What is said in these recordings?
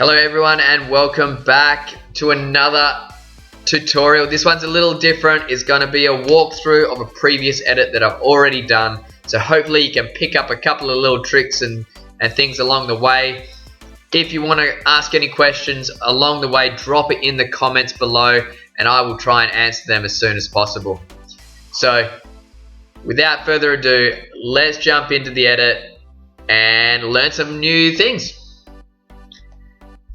Hello everyone and welcome back to another tutorial. This one's a little different. It's going to be a walkthrough of a previous edit that I've already done. So hopefully you can pick up a couple of little tricks and things along the way. If you want to ask any questions along the way, drop it in the comments below and I will try and answer them as soon as possible. So without further ado, let's jump into the edit and learn some new things.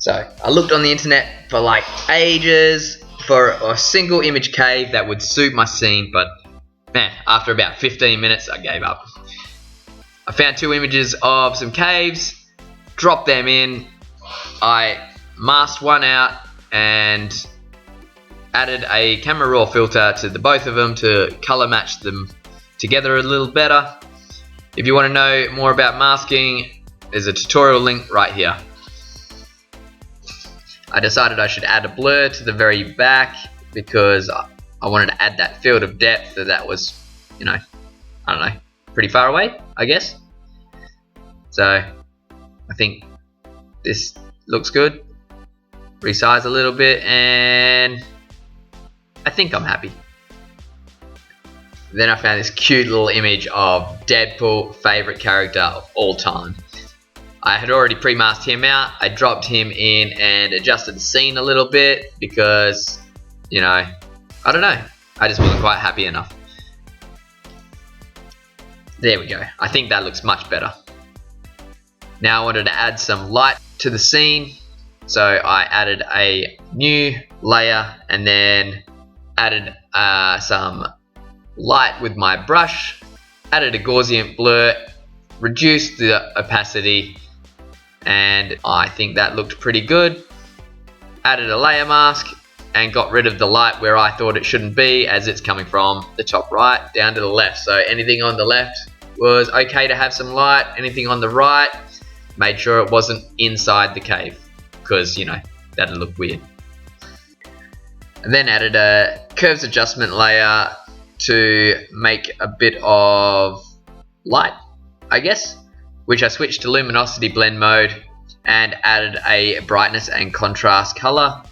So I looked on the internet for like ages for a single image cave that would suit my scene, but man, after about 15 minutes I gave up. I found two images of some caves, dropped them in, I masked one out and added a camera raw filter to the both of them to color match them together a little better. If you want to know more about masking, there's a tutorial link right here. I decided I should add a blur to the very back because I wanted to add that field of depth that was, you know, I don't know, pretty far away, I guess. So I think this looks good. Resize a little bit and I think I'm happy. Then I found this cute little image of Deadpool, favorite character of all time. I had already pre-masked him out. I dropped him in and adjusted the scene a little bit because, you know, I don't know. I just wasn't quite happy enough. There we go. I think that looks much better. Now I wanted to add some light to the scene. So I added a new layer and then added some light with my brush. Added a Gaussian blur. Reduced the opacity. And I think that looked pretty good. Added a layer mask and got rid of the light where I thought it shouldn't be, as it's coming from the top right down to the left. So anything on the left was okay to have some light. Anything on the right, made sure it wasn't inside the cave because, you know, that'd look weird. And then added a curves adjustment layer to make a bit of light, I guess, which I switched to luminosity blend mode and added a brightness and contrast color.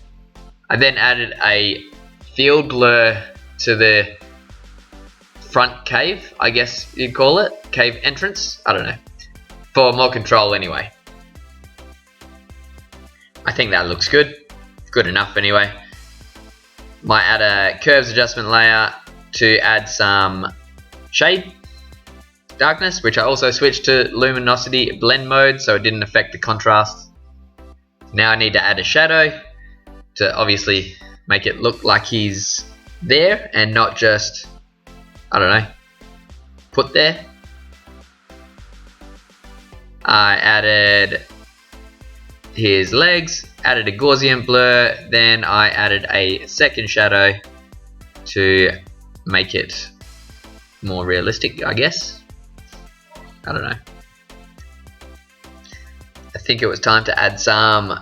I then added a field blur to the front cave, I guess you'd call it, cave entrance, I don't know, for more control anyway. I think that looks good enough anyway. Might add a curves adjustment layer to add some shade darkness, which I also switched to luminosity blend mode so it didn't affect the contrast. Now I need to add a shadow to obviously make it look like he's there and not just, I don't know, put there. I added his legs, added a Gaussian blur, then I added a second shadow to make it more realistic, I guess. I don't know. I think it was time to add some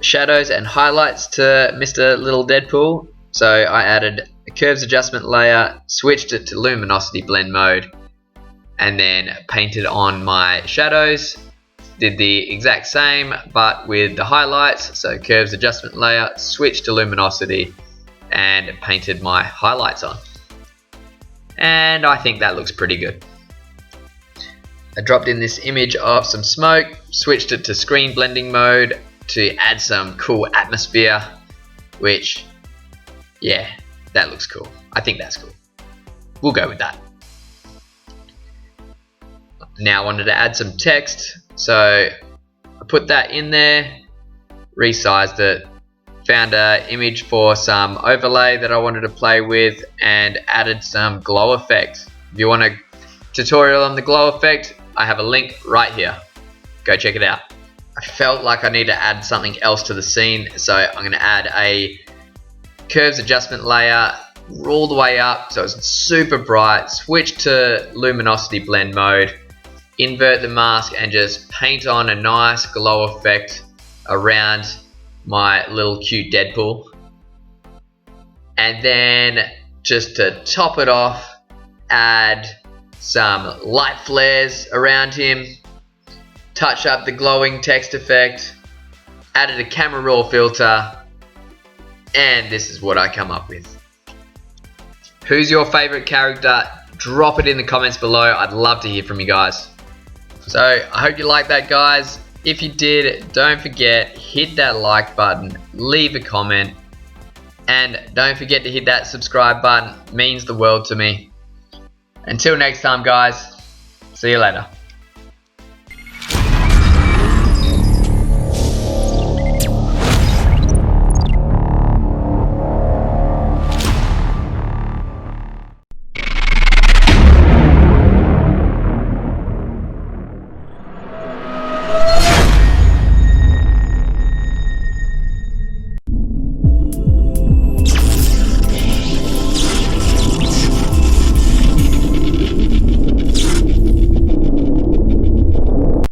shadows and highlights to Mr. Little Deadpool. So I added a curves adjustment layer, switched it to luminosity blend mode, and then painted on my shadows. Did the exact same but with the highlights. So curves adjustment layer, switched to luminosity, and painted my highlights on. And I think that looks pretty good. I dropped in this image of some smoke, switched it to screen blending mode to add some cool atmosphere, which, yeah, that looks cool. I think that's cool. We'll go with that. Now I wanted to add some text, so I put that in there, resized it, found an image for some overlay that I wanted to play with, and added some glow effect. If you want a tutorial on the glow effect, I have a link right here. Go check it out. I felt like I need to add something else to the scene, so I'm going to add a curves adjustment layer all the way up so it's super bright, switch to luminosity blend mode, invert the mask and just paint on a nice glow effect around my little cute Deadpool. And then just to top it off, add some light flares around him, touch up the glowing text effect, added a camera raw filter, and this is what I come up with. Who's your favorite character? Drop it in the comments below. I'd love to hear from you guys. So I hope you liked that, guys. If you did, don't forget, hit that like button, leave a comment, and don't forget to hit that subscribe button. It means the world to me. Until next time, guys, see you later.